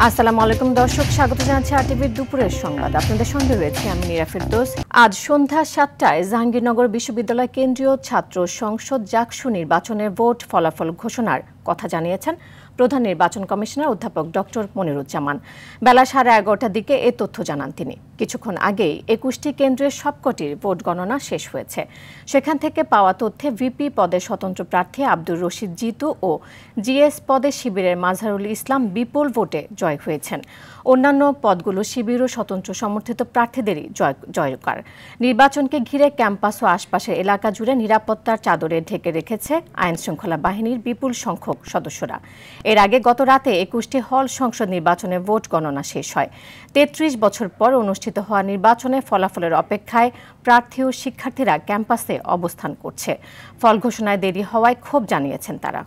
আসসালামু আলাইকুম দর্শক, স্বাগত জানাচ্ছি আরটিভির দুপুরের সংবাদ। আপনাদের সঙ্গে রয়েছে আমি নীরা ফেরদৌস। আজ সন্ধ্যা ৭টায় জাহাঙ্গীরনগর বিশ্ববিদ্যালয় কেন্দ্রীয় ছাত্র সংসদ জাকসু নির্বাচনের ভোট ফলাফল ঘোষণার কথা জানিয়েছেন প্রধান নির্বাচন কমিশনার অধ্যাপক ডক্টর মনিরুজ্জামান। বেলা 11:30টার দিকে এ তথ্য জানান তিনি। কিছুক্ষণ আগেই 21টি কেন্দ্রের সবকটির ভোট গণনা শেষ হয়েছে। সেখান থেকে পাওয়া তথ্যে ভিপি পদে স্বতন্ত্র প্রার্থী আব্দুর রশিদ জিতু ও জিএস পদে শিবিরের মাজহারুল ইসলাম বিপুল ভোটে জয় হয়েছেন। অন্যান্য পদগুলো শিবির ও স্বতন্ত্র সমর্থিত প্রার্থীদেরই জয়কার। নির্বাচনকে ঘিরে ক্যাম্পাস ও আশপাশের এলাকা জুড়ে নিরাপত্তার চাদরে ঢেকে রেখেছে আইন শৃঙ্খলা বাহিনীর বিপুল সংখ্যক সদস্যরা। এর আগে গত রাতে 21টি হল সংসদ নির্বাচনে ভোট গণনা শেষ হয়। 33 বছর পর অনুষ্ঠিত হওয়া নির্বাচনে ফলাফলের অপেক্ষায় প্রার্থী ও শিক্ষার্থীরা ক্যাম্পাসে অবস্থান করছে। ফল ঘোষণায় দেরি হওয়ায় ক্ষোভ জানিয়েছেন তারা।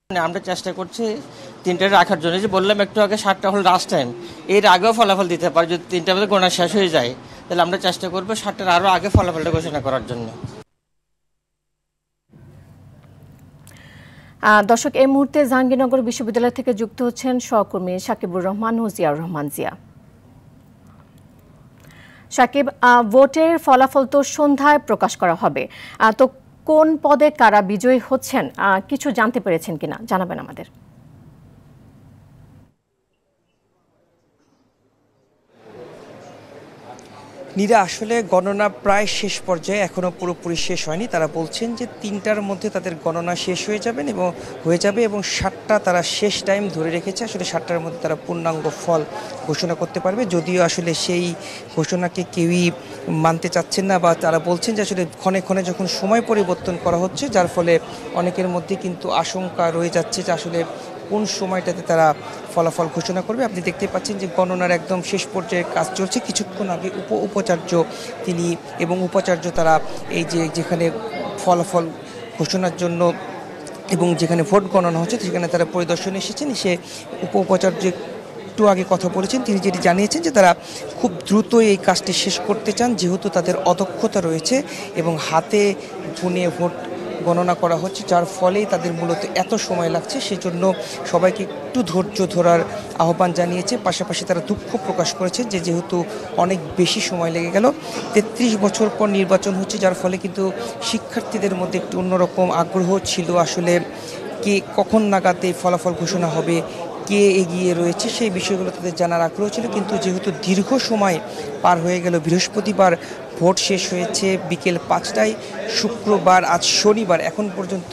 আমরা চেষ্টা করছি 3টায় রাখার জন্য, যে বললাম একটু আগে 7টা হল লাস্ট টাইম, এর আগেও ফলাফল দিতে পারে। যদি 3টার মধ্যে গণনা শেষ হয়ে যায় তাহলে আমরা চেষ্টা করবো 7টার আরও আগে ফলাফলটা ঘোষণা করার জন্য। দর্শক, এই মুহূর্তে জাহাঙ্গীরনগর বিশ্ববিদ্যালয় থেকে যুক্ত হচ্ছেন সহকর্মী সাকিবুর রহমান ও জিয়াউর রহমান জিয়া। সাকিব, ভোটের ফলাফল তো সন্ধ্যায় প্রকাশ করা হবে, তো কোন পদে কারা বিজয়ী হচ্ছেন কিছু জানতে পেরেছেন কিনা জানাবেন আমাদের। নীরা, আসলে গণনা প্রায় শেষ পর্যায়ে, এখনও পুরোপুরি শেষ হয়নি। তারা বলছেন যে 3টার মধ্যে তাদের গণনা শেষ হয়ে যাবে এবং 7টা তারা শেষ টাইম ধরে রেখেছে। আসলে 7টার মধ্যে তারা পূর্ণাঙ্গ ফল ঘোষণা করতে পারবে। যদিও আসলে সেই ঘোষণাকে কেউই মানতে চাচ্ছেন না, বা তারা বলছেন যে আসলে ক্ষণে ক্ষণে যখন সময় পরিবর্তন করা হচ্ছে, যার ফলে অনেকের মধ্যে কিন্তু আশঙ্কা রয়ে যাচ্ছে যে আসলে কোন সময়টাতে তারা ফলাফল ঘোষণা করবে। আপনি দেখতে পাচ্ছেন যে গণনার একদম শেষ পর্যায়ে কাজ চলছে। কিছুক্ষণ আগে উপাচার্য তারা এই যেখানে ফলাফল ঘোষণার জন্য এবং যেখানে ভোট গণনা হচ্ছে সেখানে তারা পরিদর্শনে এসেছেন। সে উপাচার্য একটু আগে কথা বলেছেন, তিনি যেটি জানিয়েছেন যে তারা খুব দ্রুত এই কাজটি শেষ করতে চান, যেহেতু তাদের অদক্ষতা রয়েছে এবং হাতে গুনে ভোট গণনা করা হচ্ছে, যার ফলেই তাদের মূলত এত সময় লাগছে। সেজন্য সবাইকে একটু ধৈর্য ধরার আহ্বান জানিয়েছে। পাশাপাশি তারা দুঃখ প্রকাশ করেছে যে যেহেতু অনেক বেশি সময় লেগে গেল, 33 বছর পর নির্বাচন হচ্ছে, যার ফলে কিন্তু শিক্ষার্থীদের মধ্যে একটু অন্যরকম আগ্রহ ছিল আসলে কে কখন নাগাদ এই ফলাফল ঘোষণা হবে, কে এগিয়ে রয়েছে, সেই বিষয়গুলো তাদের জানার আগ্রহ ছিল। কিন্তু যেহেতু দীর্ঘ সময় পার হয়ে গেল, বৃহস্পতিবার ভোট শেষ হয়েছে বিকেল 5টায়, শুক্রবার আজ শনিবার, এখন পর্যন্ত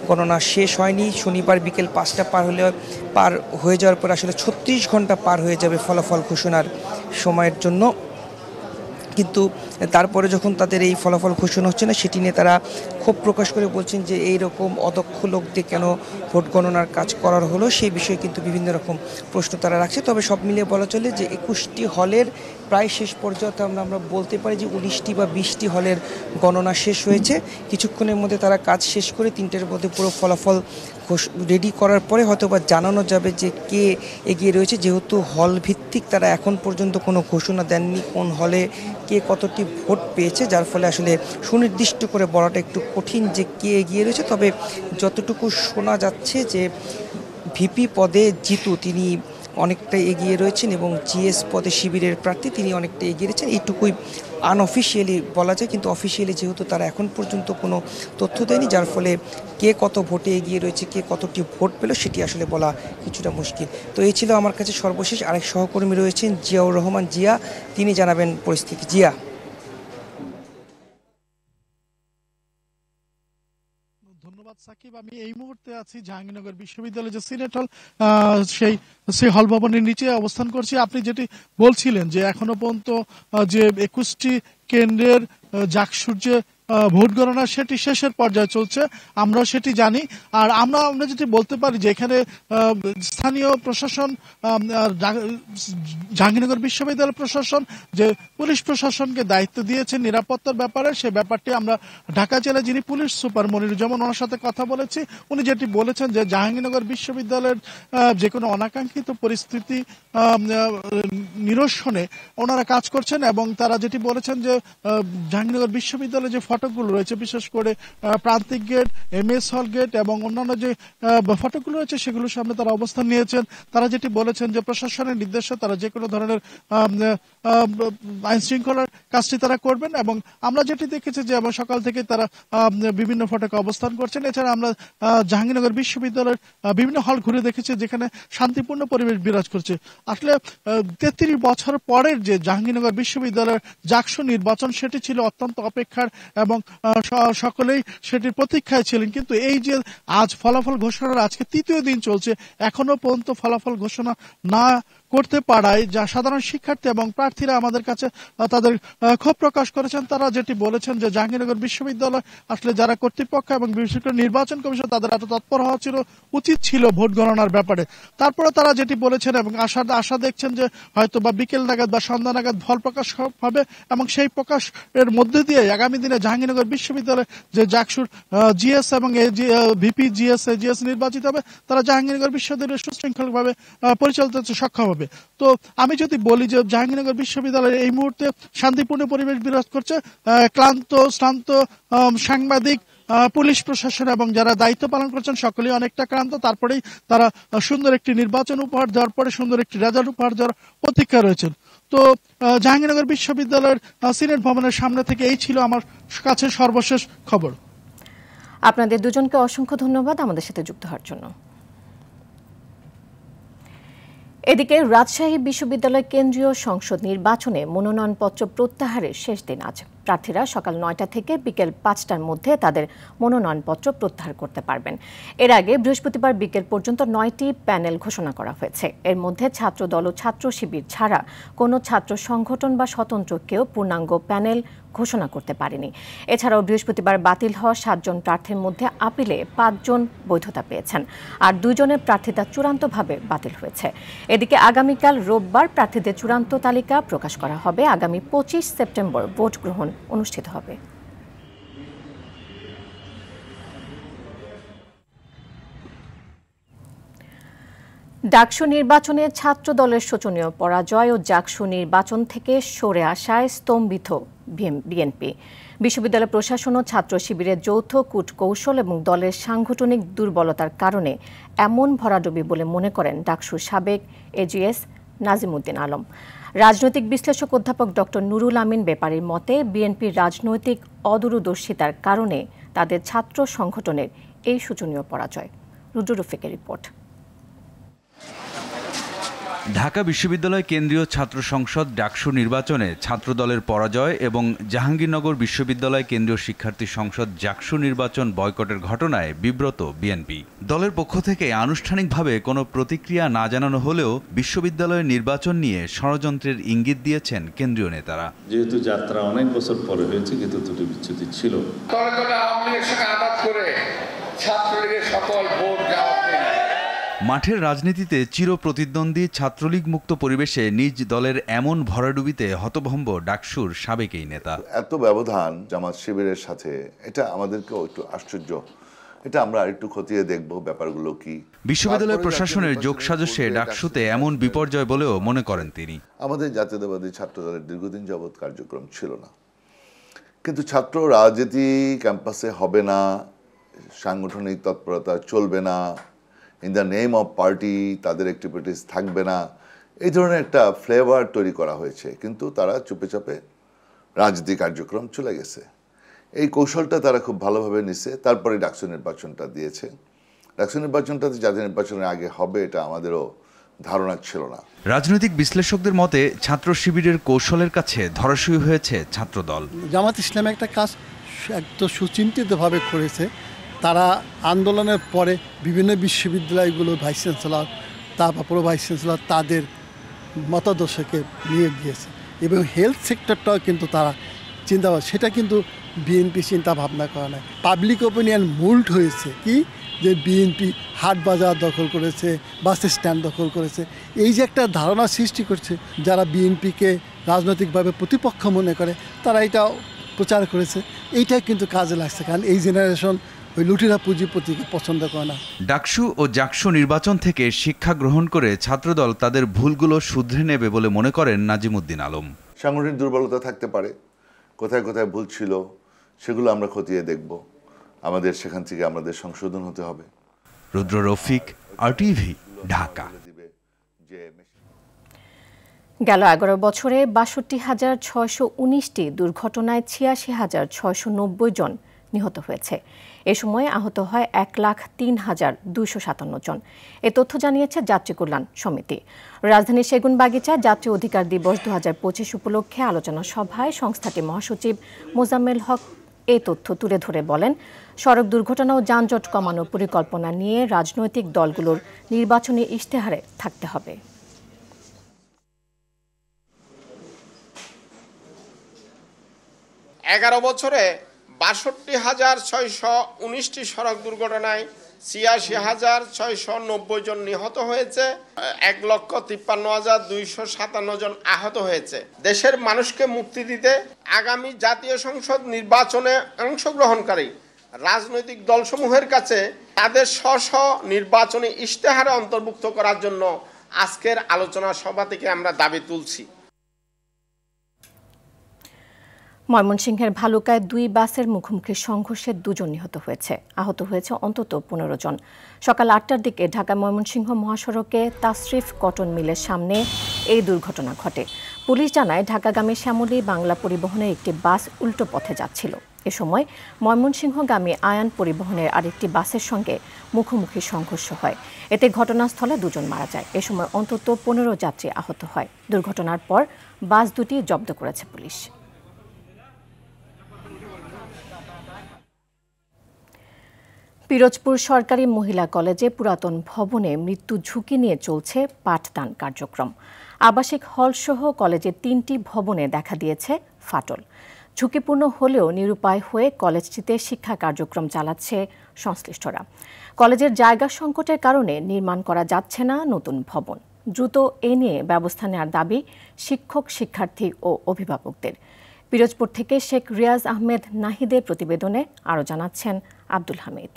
গণনা শেষ হয়নি। শনিবার বিকেল 5টা পার হয়ে যাওয়ার পর আসলে 36 ঘন্টা পার হয়ে যাবে ফলাফল ঘোষণার সময়ের জন্য। কিন্তু তারপরে যখন তাদের এই ফলাফল ঘোষণা হচ্ছে না, সেটি নিয়ে তারা ক্ষোভ প্রকাশ করে বলছেন যে এই রকম অদক্ষ লোকদের কেন ভোট গণনার কাজ করার হলো, সেই বিষয়ে কিন্তু বিভিন্ন রকম প্রশ্ন তারা রাখছে। তবে সব মিলিয়ে বলা চলে যে 21টি হলের প্রায় শেষ পর্যায়ে আমরা বলতে পারি যে 19টি বা 20টি হলের গণনা শেষ হয়েছে। কিছুক্ষণের মধ্যে তারা কাজ শেষ করে 3টার মধ্যে পুরো ফলাফল রেডি করার পরে হয়তো বা জানানো যাবে যে কে এগিয়ে রয়েছে। যেহেতু হল ভিত্তিক তারা এখন পর্যন্ত কোনো ঘোষণা দেননি কোন হলে কে কতটি ভোট পেয়েছে, যার ফলে আসলে সুনির্দিষ্ট করে বলাটা একটু কঠিন যে কে এগিয়ে রয়েছে। তবে যতটুকু শোনা যাচ্ছে যে ভিপি পদে জিতু তিনি অনেকটা এগিয়ে রয়েছেন এবং জিএস পদে শিবিরের প্রার্থী তিনি অনেকটা এগিয়ে রয়েছেন, এইটুকুই আনঅফিসিয়ালি বলা যায়। কিন্তু অফিসিয়ালি যেহেতু তারা এখন পর্যন্ত কোনো তথ্য দেয়নি, যার ফলে কে কত ভোটে এগিয়ে রয়েছে, কে কতটি ভোট পেল, সেটি আসলে বলা কিছুটা মুশকিল। তো এই ছিল আমার কাছে সর্বশেষ। আরেক সহকর্মী রয়েছেন জিয়াউর রহমান জিয়া, তিনি জানাবেন পরিস্থিতি। জিয়া। ধন্যবাদ সাকিব। আমি এই মুহূর্তে আছি জাহাঙ্গীরনগর বিশ্ববিদ্যালয়ের যে সিনেট হল, সেই হল ভবনের নিচে অবস্থান করছি। আপনি যেটি বলছিলেন যে এখনো পর্যন্ত যে 21টি কেন্দ্রের জাকসুর যে ভোট গণনা সেটি শেষের পর্যায়ে চলছে, আমরা সেটি জানি। আর আমরা যেটি বলতে পারি যে এখানে স্থানীয় প্রশাসন, জাহাঙ্গীরনগর বিশ্ববিদ্যালয় প্রশাসন যে পুলিশ প্রশাসনকে দায়িত্ব দিয়েছে নিরাপত্তার ব্যাপারে, সে ব্যাপারটি আমরা ঢাকা জেলায় যিনি পুলিশ সুপার মনিরুজ্জামান ওনার সাথে কথা বলেছি, উনি যেটি বলেছেন যে জাহাঙ্গীরনগর বিশ্ববিদ্যালয়ের যে কোনো অনাকাঙ্ক্ষিত পরিস্থিতি নিরসনে ওনারা কাজ করছেন এবং তারা যেটি বলেছেন যে জাহাঙ্গীরনগর বিশ্ববিদ্যালয়ে যে ফটকগুলো রয়েছে, বিশেষ করে প্রান্তিক গেট, MS হল গেট এবং অন্যান্য যে ফটকগুলো রয়েছে সেগুলোর সামনে তারা অবস্থান নিয়েছেন। তারা যেটি বলেছেন যে প্রশাসনের নির্দেশে তারা যে কোনো ধরনের আইন শৃঙ্খলার কাজটি তারা করবেন, এবং আমরা যেটি দেখেছি যে সকাল থেকে তারা বিভিন্ন ফটকে অবস্থান করছেন। এছাড়া আমরা জাহাঙ্গীরনগর বিশ্ববিদ্যালয়ের বিভিন্ন হল ঘুরে দেখেছি যেখানে শান্তিপূর্ণ পরিবেশ বিরাজ করছে। আসলে 33 বছর পরের যে জাহাঙ্গীরনগর বিশ্ববিদ্যালয়ের জাকসু নির্বাচন, সেটি ছিল অত্যন্ত অপেক্ষার এবং সকলেই সেটির প্রতীক্ষায় ছিলেন। কিন্তু এই যে আজ ফলাফল ঘোষণার আজকে 3য় দিন চলছে, এখনো পর্যন্ত ফলাফল ঘোষণা না করতে পারায় যা সাধারণ শিক্ষার্থী এবং প্রার্থীরা আমাদের কাছে তাদের ক্ষোভ প্রকাশ করেছেন। তারা যেটি বলেছেন যে জাহাঙ্গীরনগর বিশ্ববিদ্যালয় আসলে যারা কর্তৃপক্ষ এবং বিশেষ করে নির্বাচন কমিশন তাদের এত তৎপর হওয়া উচিত ছিল ভোট গণনার ব্যাপারে। তারপরে তারা যেটি বলেছেন এবং আশা দেখছেন যে হয়তো বা বিকেল নাগাদ বা সন্ধ্যা নাগাদ ফল প্রকাশ হবে, এবং সেই প্রকাশের মধ্যে দিয়ে আগামী দিনে জাহাঙ্গীরনগর বিশ্ববিদ্যালয় যে জাকসুর GS এবং VP GS AGS নির্বাচিত হবে, তারা জাহাঙ্গীরনগর বিশ্ববিদ্যালয় সুশৃঙ্খলভাবে পরিচালিত হতে সক্ষম হবে। তো আমি যদি বলি যে জাহাঙ্গীরনগর বিশ্ববিদ্যালয়ে এই মুহূর্তে শান্তিপূর্ণ পরিবেশ বিরাজ করছে। ক্লান্ত শ্রান্ত সাংবাদিক, পুলিশ প্রশাসন এবং যারা দায়িত্ব পালন করছেন সকলেই অনেকটা ক্লান্ত। তারপরেই তারা সুন্দর একটি নির্বাচন উপহার দেওয়ার পরে সুন্দর একটি রেজাল্ট উপহার দেওয়ার প্রতীক্ষা রয়েছেন। তো জাহাঙ্গীরনগর বিশ্ববিদ্যালয়ের সিনেট ভবনের সামনে থেকে এই ছিল আমার কাছে সর্বশেষ খবর। আপনাদের দুজনকে অসংখ্য ধন্যবাদ আমাদের সাথে যুক্ত হওয়ার জন্য। এদিকে রাজশাহী বিশ্ববিদ্যালয় কেন্দ্রীয় সংসদ নির্বাচনে মনোনয়নপত্র প্রত্যাহারের শেষ দিন আজ। প্রার্থীরা সকাল 9টা থেকে বিকেল 5টার মধ্যে তাদের মনোনয়নপত্র প্রত্যাহার করতে পারবেন। এর আগে বৃহস্পতিবার বিকেল পর্যন্ত 9টি প্যানেল ঘোষণা করা হয়েছে। এর মধ্যে ছাত্রদল ও ছাত্র শিবির ছাড়া কোনো ছাত্র সংগঠন বা স্বতন্ত্র কেউ পূর্ণাঙ্গ প্যানেল ঘোষণা করতে পারেনি। এছাড়াও বৃহস্পতিবার বাতিল হওয়া 7 জন প্রার্থীর মধ্যে আপিলে 5 জন বৈধতা পেয়েছেন, আর 2 জনের প্রার্থিতা চূড়ান্তভাবে বাতিল হয়েছে। এদিকে আগামীকাল রোববার প্রার্থীদের চূড়ান্ত তালিকা প্রকাশ করা হবে। আগামী 25 সেপ্টেম্বর ভোট গ্রহণ অনুষ্ঠিত হবে। ডাকসু নির্বাচনে ছাত্র দলের শোচনীয় পরাজয় ও জাকসু নির্বাচন থেকে সরে আসায় স্তম্ভিত বিএনপি। বিশ্ববিদ্যালয় প্রশাসন ও ছাত্র শিবিরের যৌথ কূটকৌশল এবং দলের সাংগঠনিক দুর্বলতার কারণে এমন ভরাডুবি বলে মনে করেন ডাকসুর সাবেক AGS নাজিমুদ্দিন আলম। রাজনৈতিক বিশ্লেষক অধ্যাপক ডক্টর নুরুল আমিন বেপারীর মতে বিএনপির রাজনৈতিক অদূরদর্শিতার কারণে তাদের ছাত্র সংগঠনের এই শোচনীয় পরাজয়। রুদ্র রফিকের রিপোর্ট। ঢাকা বিশ্ববিদ্যালয় কেন্দ্রীয় ছাত্র সংসদ ডাকসু নির্বাচনে ছাত্রদলের পরাজয় এবং জাহাঙ্গীরনগর বিশ্ববিদ্যালয় কেন্দ্রীয় শিক্ষার্থী সংসদ জাকসু নির্বাচন বয়কটের ঘটনায় বিব্রত বিএনপি। দলের পক্ষ থেকে আনুষ্ঠানিকভাবে কোনো প্রতিক্রিয়া না জানানো হলেও বিশ্ববিদ্যালয়ের নির্বাচন নিয়ে ষড়যন্ত্রের ইঙ্গিত দিয়েছেন কেন্দ্রীয় নেতারা। যেহেতু যাত্রা অনেক বছর পরে হয়েছে, কিন্তু ত্রুটি বিচ্যুতি ছিল। মাঠের রাজনীতিতে চির প্রতিদ্বন্দ্বী ছাত্রলীগ মুক্ত পরিবেশে নিজ দলের এমন ভরাডুবিতে হতভম্ব ডাকসুর সাবেক এই নেতা। এত ব্যবধান জামাত শিবিরের সাথে, এটা আমাদেরকেও একটু আশ্চর্য। এটা আমরা একটু খতিয়ে দেখব ব্যাপারগুলো কি। বিশ্ববিদ্যালয় প্রশাসনের যোগসাজশে ডাকসুতে এমন বিপর্যয় বলেও মনে করেন তিনি। আমাদের জাতীয়তাবাদী ছাত্র দলের দীর্ঘদিন যাবৎ কার্যক্রম ছিল না, কিন্তু ছাত্র রাজনীতি ক্যাম্পাসে হবে না, সাংগঠনিক তৎপরতা চলবে না, in the name off party তাদের অ্যাক্টিভিটিস থাকবে না, এই ধরনের একটা ফ্লেভার তৈরি করা হয়েছে। কিন্তু তারা চুপে চাপে রাজনীতি কার্যক্রম চলে গেছে। এই কৌশলটা তারা খুব ভালোভাবে নিছে। তারপরে ডাকসু নির্বাচনটা দিয়েছে। ডাকসু নির্বাচনটা জাতীয় নির্বাচনের আগে হবে এটা আমাদেরও ধারণা ছিল না। রাজনৈতিক বিশ্লেষকদের মতে ছাত্র শিবিরের কৌশলের কাছে ধরাশয়ী হয়েছে ছাত্রদল। জামাত ইসলাম একটা কাজ একদম সুচিন্তিতভাবে করেছে। তারা আন্দোলনের পরে বিভিন্ন বিশ্ববিদ্যালয়গুলো ভাইস চ্যান্সেলর, তারপর প্রো ভাইস চ্যান্সেলর তাদের মতাদর্শকে নিয়ে গিয়েছে, এবং হেলথ সেক্টরটাও কিন্তু তারা চিন্তা করে, সেটা কিন্তু বিএনপি চিন্তা ভাবনা করা নাই। পাবলিক ওপিনিয়ন মুল্ড হয়েছে কি যে বিএনপি হাট বাজার দখল করেছে, বাস স্ট্যান্ড দখল করেছে, এই যে একটা ধারণা সৃষ্টি করছে। যারা বিএনপিকে রাজনৈতিকভাবে প্রতিপক্ষ মনে করে তারা এটা প্রচার করেছে। এইটাই কিন্তু কাজে লাগছে, কারণ এই জেনারেশন ওই লুটিরা পুঁজিপতিকে পছন্দ করে না। ডাকসু ও জাকসু নির্বাচন থেকে শিক্ষা গ্রহণ করে ছাত্রদল তাদের ভুলগুলো শুধরে নেবে বলে মনে করেন নাজিমুদ্দিন আলম। সাংগঠনিক দুর্বলতা থাকতে পারে, কোথায় কোথায় ভুল ছিল সেগুলো আমরা খতিয়ে দেখব। আমাদের সেখান থেকে আমাদের সংশোধন হতে হবে। রুদ্র রফিক, RTV, ঢাকা। গেল 11 বছরে 62,619টি দুর্ঘটনায় 86,690 জন নিহত হয়েছে। এ সময় আহত হয় 1,03,257 জন। এ তথ্য জানিয়েছে যাত্রী কল্যাণ সমিতি। রাজধানীর সেগুনবাগিচা যাত্রী অধিকার দিবস 2025 উপলক্ষে আলোচনা সভায় সংস্থাটির মহাসচিব মোজাম্মেল হক এই তথ্য তুলে ধরে বলেন, সড়ক দুর্ঘটনা ও যানজট কমানোর পরিকল্পনা নিয়ে রাজনৈতিক দলগুলোর নির্বাচনী ইশতেহারে থাকতে হবে। এগারো বছরে 62,619টি সড়ক দুর্ঘটনায় 86,690 জন নিহত হয়েছে, 1,53,257 জন আহত হয়েছে। দেশের মানুষকে মুক্তি দিতে আগামী জাতীয় সংসদ নির্বাচনে অংশগ্রহণকারী রাজনৈতিক দলসমূহের কাছে তাদের স্ব নির্বাচনী ইশতেহারে অন্তর্ভুক্ত করার জন্য আজকের আলোচনা সভা থেকে আমরা দাবি তুলছি। ময়মনসিংহের ভালুকায় 2 বাসের মুখোমুখি সংঘর্ষে 2 জন নিহত হয়েছে, আহত হয়েছে অন্তত 15 জন। সকাল 8টার দিকে ঢাকা ময়মনসিংহ মহাসড়কে তাসরিফ কটন মিলের সামনে এই দুর্ঘটনা ঘটে। পুলিশ জানায়, ঢাকাগামী শ্যামলী বাংলা পরিবহনের একটি বাস উল্টো পথে যাচ্ছিল। এ সময় ময়মনসিংহগামী আয়ান পরিবহনের আরেকটি বাসের সঙ্গে মুখোমুখি সংঘর্ষ হয়। এতে ঘটনাস্থলে 2 জন মারা যায়। এ সময় অন্তত 15 যাত্রী আহত হয়। দুর্ঘটনার পর বাস দুটি জব্দ করেছে পুলিশ। পিরোজপুর সরকারি মহিলা কলেজে পুরাতন ভবনে মৃত্যু ঝুঁকি নিয়ে চলছে পাঠদান কার্যক্রম। আবাসিক হলসহ কলেজের 3টি ভবনে দেখা দিয়েছে ফাটল। ঝুঁকিপূর্ণ হলেও নিরুপায় হয়ে কলেজটিতে শিক্ষা কার্যক্রম চালাচ্ছে সংশ্লিষ্টরা। কলেজের জায়গা সংকটের কারণে নির্মাণ করা যাচ্ছে না নতুন ভবন। দ্রুত এ নিয়ে ব্যবস্থা নেওয়ার দাবি শিক্ষক, শিক্ষার্থী ও অভিভাবকদের। পিরোজপুর থেকে শেখ রিয়াজ আহমেদ নাহিদের প্রতিবেদনে আরও জানাচ্ছেন আব্দুল হামিদ।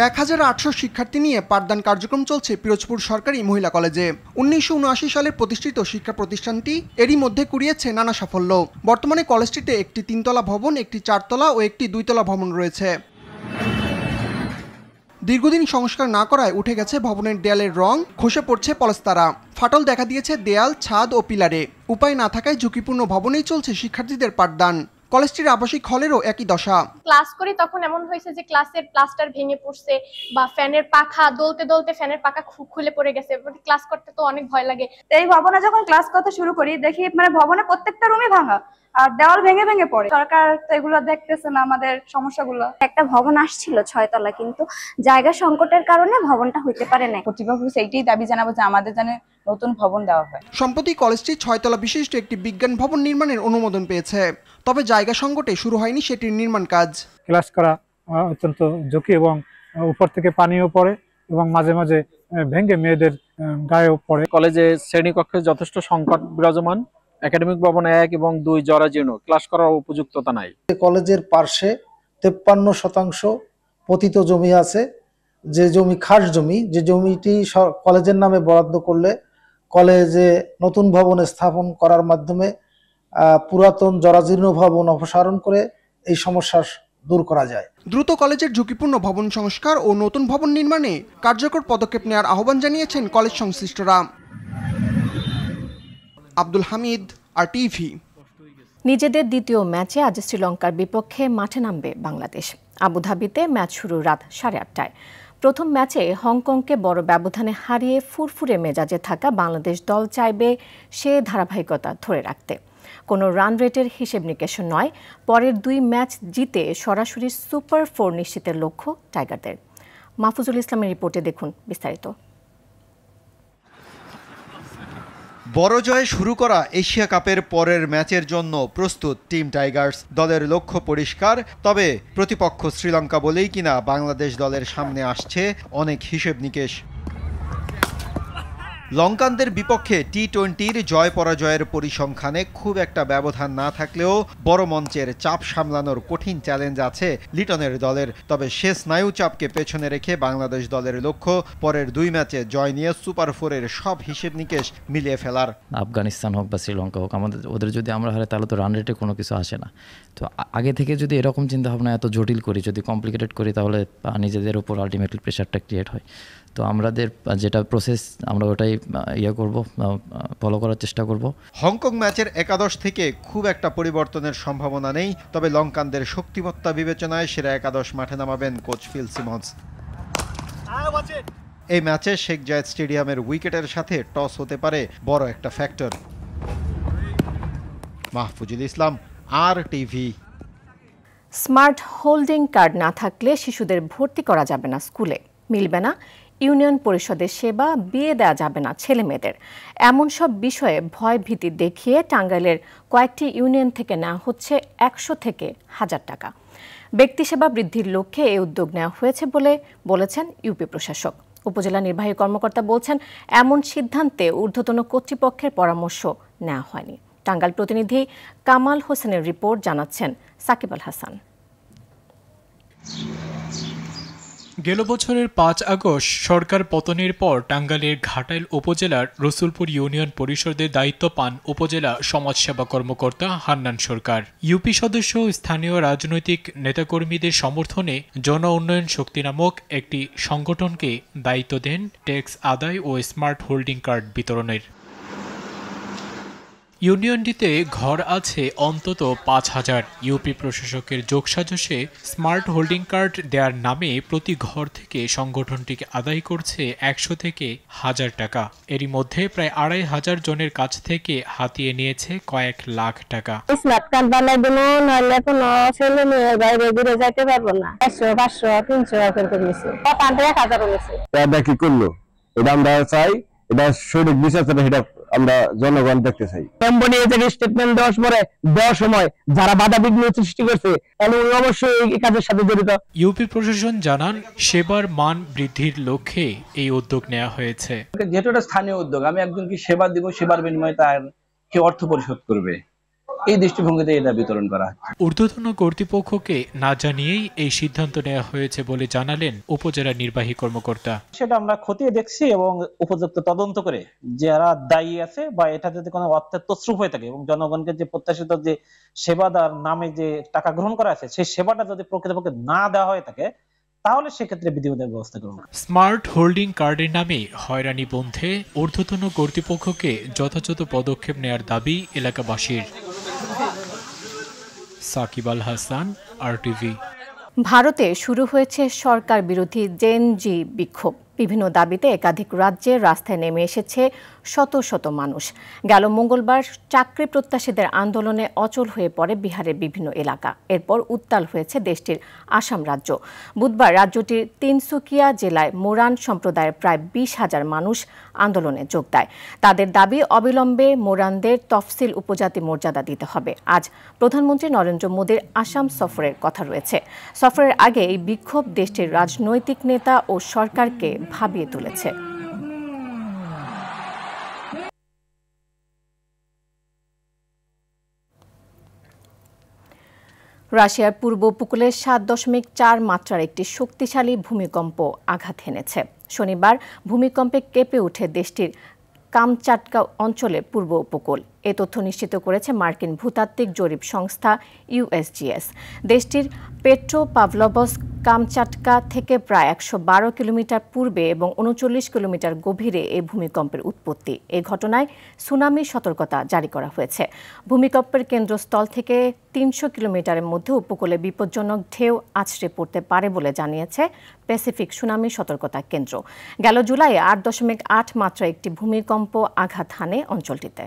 1,800 শিক্ষার্থী নিয়ে পাঠদান কার্যক্রম চলছে পিরোজপুর সরকারি মহিলা কলেজে। 1979 সালে প্রতিষ্ঠিত শিক্ষা প্রতিষ্ঠানটি এরই মধ্যে কুড়িয়েছে নানা সাফল্য। বর্তমানে কলেজটিতে একটি 3তলা ভবন, একটি 4তলা ও একটি 2তলা ভবন রয়েছে। দীর্ঘদিন সংস্কার না করায় উঠে গেছে ভবনের দেয়ালের রং, খসে পড়ছে পলেস্তারা, ফাটল দেখা দিয়েছে দেয়াল, ছাদ ও পিলারে। উপায় না থাকায় ঝুঁকিপূর্ণ ভবনেই চলছে শিক্ষার্থীদের পাঠদান। কলেজটির আবাসিক হলেরও একই দশা। ক্লাস করি তখন এমন হয়েছে যে ক্লাসের প্লাস্টার ভেঙে পড়ছে বা ফ্যানের পাখা দলতে দলতে ফ্যানের পাখা খুলে পড়ে গেছে। ক্লাস করতে তো অনেক ভয় লাগে। এই ভবনে যখন ক্লাস করতে শুরু করি দেখি ভবনে প্রত্যেকটা রুমে ভাঙা আর দেওয়াল ভেঙে ভেঙে পড়ে। সরকার তো এগুলো দেখতেছে না আমাদের সমস্যাগুলো। একটা ভবন আসছিল 6তলা, কিন্তু জায়গা সংকটের কারণে ভবনটা হইতে পারে না। কর্তৃপক্ষ সেইটাই দাবি জানাবো যে আমাদের যেন নতুন ভবন দেওয়া হয়। সম্প্রতি কলেজটি 6তলা বিশিষ্ট একটি বিজ্ঞান ভবন নির্মাণের অনুমোদন পেয়েছে, তবে জায়গা সংকটে শুরু হয়নি সেটির নির্মাণ কাজ। ক্লাস করা অত্যন্ত ঝুঁকি এবং উপর থেকে পানিও পড়ে এবং মাঝে মাঝে ভেঙে মেয়েদের গায়েও পড়ে। কলেজে শ্রেণীকক্ষে যথেষ্ট সংকট বিরাজমান। একাডেমিক ভবন 1 এবং 2 জরাজীর্ণ, ক্লাস করার উপযুক্ততা নাই। কলেজের পার্শ্বে 53% পতিত জমি আছে, যে জমি খাস জমি, যে জমিটি কলেজের নামে বরাদ্দ করলে কলেজে নতুন ভবন স্থাপন করার মাধ্যমে পুরাতন জরাজীর্ণ ভবন অপসারণ করে এই সমস্যা দূর করা যায়। দ্রুত কলেজের ঝুঁকিপূর্ণ ভবন সংস্কার ও নতুন ভবন নির্মাণে কার্যকর পদক্ষেপ নেওয়ার আহ্বান জানিয়েছেন কলেজ সংশ্লিষ্টরা। আব্দুল হামিদ, RTV। নিজেদের দ্বিতীয় ম্যাচে আজ শ্রীলঙ্কার বিপক্ষে মাঠে নামবে বাংলাদেশ। আবুধাবিতে ম্যাচ শুরু রাত 8:30টায়। প্রথম ম্যাচে হংকংকে বড় ব্যবধানে হারিয়ে ফুরফুরে মেজাজে থাকা বাংলাদেশ দল চাইবে সে ধারাবাহিকতা ধরে রাখতে। কোনো রান রেটের হিসেব নিকেশ নয়, পরের 2 ম্যাচ জিতে সরাসরি সুপার 4 নিশ্চিতের লক্ষ্য টাইগারদের। মাহফুজুল ইসলামের রিপোর্টে দেখুন বিস্তারিত। বড় জয়ে শুরু করা এশিয়া কাপের পরের ম্যাচের জন্য প্রস্তুত টিম টাইগার্স। দলের লক্ষ্য পরিষ্কার, তবে প্রতিপক্ষ শ্রীলঙ্কা বলেই কিনা বাংলাদেশ দলের সামনে আসছে অনেক হিসেব নিকেশ। লঙ্কানদের বিপক্ষে টি-20-র জয় পরাজয়ের পরিসংখ্যানে খুব একটা ব্যবধান না থাকলেও বড় মঞ্চের চাপ সামলানোর কঠিন চ্যালেঞ্জ আছে লিটনের দলের। তবে সে স্নায়ু চাপকে পেছনে রেখে বাংলাদেশ দলের লক্ষ্য পরের 2 ম্যাচে জয় নিয়ে সুপার 4-এর সব হিসেব নিকেশ মিলিয়ে ফেলার। আফগানিস্তান হোক বা শ্রীলঙ্কা হোক, ওদের যদি আমরা হারাই তাহলে তো রান রেটে কোনো কিছু আসে না। তো আগে থেকে যদি এরকম চিন্তাভাবনা এত জটিল করি, যদি কমপ্লিকেটেড করি, তাহলে নিজেদের উপর আলটিমেটলি প্রেশারটা ক্রিয়েট হয়। তো আমাদের যেটা প্রসেস আমরা ওটাই ফলো করার চেষ্টা করব। হংকং ম্যাচের একাদশ থেকে খুব একটা পরিবর্তনের সম্ভাবনা নেই, তবে লঙ্কানদের শক্তিমত্তা বিবেচনায় সেরা একাদশ মাঠে নামাবেন কোচ ফিল সিমন্স। এই ম্যাচে শেখ জায়েদ স্টেডিয়ামের উইকেটের সাথে টস হতে পারে বড় একটা ফ্যাক্টর। মাহফুজুল ইসলাম, RTV। স্মার্ট হোল্ডিং কার্ড না থাকলে শিশুদের ভর্তি করা যাবে না স্কুলে, মিলবে না ইউনিয়ন পরিষদের সেবা, বিয়ে দেওয়া যাবে না ছেলে মেয়েদের। এমন সব বিষয়ে ভয় ভীতি দেখিয়ে টাঙ্গাইলের কয়েকটি ইউনিয়ন থেকে নেওয়া হচ্ছে 100 থেকে 1000 টাকা। ব্যক্তি সেবা বৃদ্ধির লক্ষ্যে এই উদ্যোগ নেওয়া হয়েছে বলে বলেছেন ইউপি প্রশাসক। উপজেলা নির্বাহী কর্মকর্তা বলছেন, এমন সিদ্ধান্তে ঊর্ধ্বতন কর্তৃপক্ষের পরামর্শ নেওয়া হয়নি। টাঙ্গাইল প্রতিনিধি কামাল হোসেনের রিপোর্ট, জানাচ্ছেন সাকিব আল হাসান। গেল বছরের 5 আগস্ট সরকার পতনের পর টাঙ্গাইলের ঘাটাইল উপজেলার রসুলপুর ইউনিয়ন পরিষদের দায়িত্ব পান উপজেলা সমাজসেবা কর্মকর্তা হান্নান সরকার। ইউপি সদস্য স্থানীয় রাজনৈতিক নেতাকর্মীদের সমর্থনে জন উন্নয়ন শক্তি নামক একটি সংগঠনকে দায়িত্ব দেন ট্যাক্স আদায় ও স্মার্ট হোল্ডিং কার্ড বিতরণের। ইউনিয়নটিতে ঘর আছে অন্তত 5000। ইউপি প্রশাসকের যোগসাজশে স্মার্ট হোল্ডিং কার্ড দেওয়ার নামে প্রতি ঘর থেকে সংগঠনটিকে আদায় করছে 100 থেকে 1000 টাকা। এরই মধ্যে প্রায় 2500 জনের কাছ থেকে হাতিয়ে নিয়েছে কয়েক লাখ টাকা। স্মার্ট কার্ড বানাই দিন, নইলে কোনো ছেলে মেয়ের বাইরে ঘুরে যাইতে পারবো না। 400, 500, 300 করে দিয়েছে, 1000 হয়েছে। এটা কি করলো? এটা আমরা চাই, এটা সঠিক বিচারটা সেটা আমরা জনগণ দেখতে চাই। কোম্পানি থেকে স্টেটমেন্ট দেওয়ার সময় যারা বাধা বিঘ্ন সৃষ্টি করছে তাহলে অবশ্যই এই কাজের সাথে জড়িত। ইউপি প্রশাসন জানান, সেবার মান বৃদ্ধির লক্ষ্যে এই উদ্যোগ নেওয়া হয়েছে। যেহেতু এটা স্থানীয় উদ্যোগ, আমি একজনকে সেবা দিব, সেবার বিনিময়ে তার কে অর্থ পরিশোধ করবে, এই দৃষ্টিভঙ্গিতে এটা বিতরণ করা হচ্ছে। ঊর্ধ্বতন কর্তৃপক্ষকে না জানিয়েই এই সিদ্ধান্ত নেওয়া হয়েছে বলে জানালেন উপজেলা নির্বাহী কর্মকর্তা। সেটা আমরা খতিয়ে দেখছি এবং উপযুক্ত তদন্ত করে যারা দায়ী আছে বা এটা যদি কোনো অর্থের তছরূপ হয়ে থাকে এবং জনগণকে যে প্রত্যাশিত যে সেবা দেওয়ার নামে যে টাকা গ্রহণ করা আছে সেই সেবাটা যদি প্রকৃতপক্ষে না দেওয়া হয়ে থাকে তাহলে সেক্ষেত্রে বিধিবিধান ব্যবস্থা করুন। স্মার্ট হোল্ডিং কার্ডের নামে হয়রানি বন্ধে ঊর্ধ্বতন কর্তৃপক্ষকে যথাযথ পদক্ষেপ নেওয়ার দাবি এলাকাবাসীর। সাকিব আল হাসান, RTV। ভারতে শুরু হয়েছে সরকার বিরোধী জেনজি বিক্ষোভ। বিভিন্ন দাবিতে একাধিক রাজ্যে রাস্তায় নেমে এসেছে শত শত মানুষ। গেল মঙ্গলবার চাকরি প্রত্যাশীদের আন্দোলনে অচল হয়ে পড়ে বিহারের বিভিন্ন এলাকা। এরপর উত্তাল হয়েছে দেশটির আসাম রাজ্য। বুধবার রাজ্যটির তিনসুকিয়া জেলায় মোরান সম্প্রদায়ের প্রায় 20,000 মানুষ আন্দোলনে যোগ দেয়। তাদের দাবি, অবিলম্বে মোরানদের তফসিল উপজাতি মর্যাদা দিতে হবে। আজ প্রধানমন্ত্রী নরেন্দ্র মোদীর আসাম সফরের কথা রয়েছে। সফরের আগে এই বিক্ষোভ দেশটির রাজনৈতিক নেতা ও সরকারকে ভাবিয়ে তুলেছে। রাশিয়ার পূর্ব উপকূলে 7.4 মাত্রার একটি শক্তিশালী ভূমিকম্প আঘাত হেনেছে। শনিবার ভূমিকম্পে কেঁপে ওঠে দেশটির কামচাটকা অঞ্চলের পূর্ব উপকূল। এ তথ্য নিশ্চিত করেছে মার্কিন ভূতাত্ত্বিক জরিপ সংস্থা USGS। দেশটির পেট্রোপাভলভস্ক কামচাটকা থেকে প্রায় 112 কিলোমিটার পূর্বে এবং 39 কিলোমিটার গভীরে এই ভূমিকম্পের উৎপত্তি। এই ঘটনায় সুনামি সতর্কতা জারি করা হয়েছে। ভূমিকম্পের কেন্দ্রস্থল থেকে 300 কিলোমিটারের মধ্যে উপকূলে বিপজ্জনক ঢেউ আছড়ে পড়তে পারে বলে জানিয়েছে প্যাসিফিক সুনামি সতর্কতা কেন্দ্র। গেল জুলাইয়ে 8.8 মাত্রা একটি ভূমিকম্প আঘাত হানে অঞ্চলটিতে।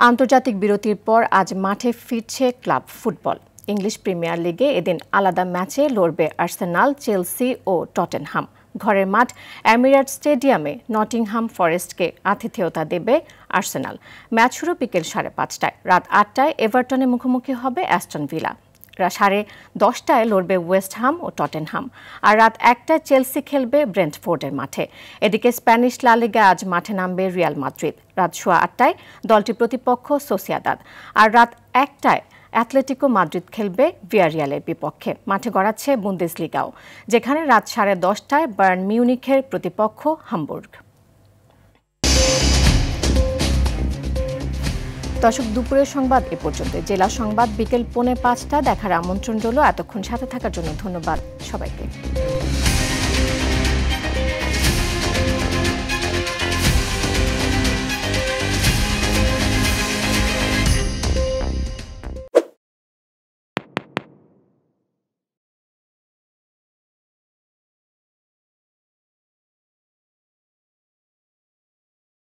আন্তর্জাতিক বিরতির পর আজ মাঠে ফিরছে ক্লাব ফুটবল। ইংলিশ প্রিমিয়ার লিগে এদিন আলাদা ম্যাচে লড়বে আর্সেনাল, চেলসি ও টটেনহাম। ঘরের মাঠ এমিরেটস স্টেডিয়ামে নটিংহাম ফরেস্টকে আতিথেয়তা দেবে আর্সেনাল। ম্যাচ শুরু বিকেল 5:30টায়। রাত 8টায় এভারটনে মুখোমুখি হবে অ্যাস্টন ভিলা। 10:30টায় লড়বে ওয়েস্ট হাম ও টটেনহাম, আর রাত 1টায় চেলসি খেলবে ব্রেন্টফোর্ডের মাঠে। এদিকে স্প্যানিশ লা লিগা আজ মাঠে নামবে রিয়াল মাদ্রিদ। রাত 8:15টায় দলটির প্রতিপক্ষ সোসিয়াদাদ, আর রাত 1টায় অ্যাটলেটিকো মাদ্রিদ খেলবে ভিয়ারিয়ালের বিপক্ষে। মাঠে গড়াচ্ছে বুন্দেসলিগাও, যেখানে রাত 10:30টায় বায়ার্ন মিউনিখের প্রতিপক্ষ হামবুর্গ। দর্শক, দুপুরের সংবাদ এ পর্যন্ত। জেলা সংবাদ বিকেল 4:45 দেখার আমন্ত্রণ রইল। এতক্ষণ সাথে থাকার জন্য ধন্যবাদ সবাইকে।